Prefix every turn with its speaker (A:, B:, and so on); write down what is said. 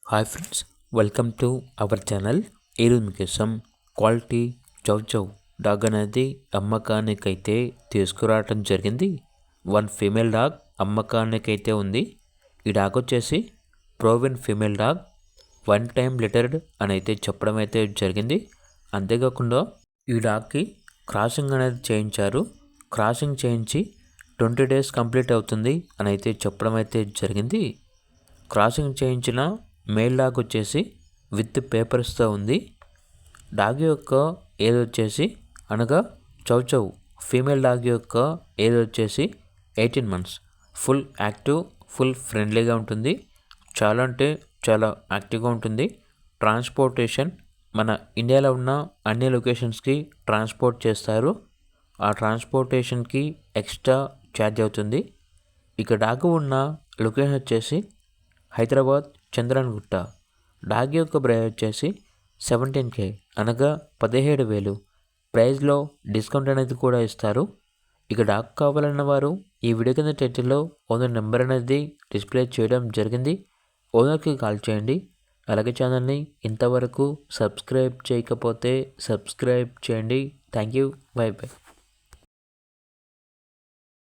A: Hi friends, welcome to our channel. ఈరోజు మీకోసం quality చౌ చౌ dog అనేది అమ్మకానికైతే తీసుకురావటం జరిగింది. వన్ ఫీమేల్ డాగ్ అమ్మకానికైతే ఉంది. ఈ డాగ్ వచ్చేసి proven female dog, one time littered అని అయితే చెప్పడం అయితే జరిగింది. అంతేకాకుండా ఈ డాగ్కి క్రాసింగ్ అనేది చేయించారు. క్రాసింగ్ చేయించి 20 days కంప్లీట్ అవుతుంది అని అయితే చెప్పడం అయితే జరిగింది. క్రాసింగ్ చేయించిన మేల్ డాగ్ వచ్చేసి విత్ పేపర్స్తో ఉంది. డాగ్ యొక్క ఏజ్ వచ్చేసి అనగా చౌ చౌ ఫీమేల్ డాగ్ యొక్క ఏజ్ వచ్చేసి 18 months. ఫుల్ యాక్టివ్, ఫుల్ ఫ్రెండ్లీగా ఉంటుంది. చాలా అంటే చాలా యాక్టివ్గా ఉంటుంది. ట్రాన్స్పోర్టేషన్ మన ఇండియాలో ఉన్న అన్ని లొకేషన్స్కి ట్రాన్స్పోర్ట్ చేస్తారు. ఆ ట్రాన్స్పోర్టేషన్కి ఎక్స్ట్రా ఛార్జ్ అవుతుంది. ఇక డాగ్ ఉన్న లొకేషన్ వచ్చేసి హైదరాబాద్ చంద్రన్గుట్ట. డాగ్ యొక్క ప్రైస్ వచ్చేసి 17K అనగా 17,000. ప్రైస్లో డిస్కౌంట్ అనేది కూడా ఇస్తారు. ఇక డాగ్ కావాలన్న వారు ఈ వీడియో కింద టైటిల్లో ఓనర్ నెంబర్ అనేది డిస్ప్లే చేయడం జరిగింది. ఓనర్కి కాల్ చేయండి. అలాగే ఛానల్ని ఇంతవరకు సబ్స్క్రైబ్ చేయకపోతే సబ్స్క్రైబ్ చేయండి. Thank you. By by.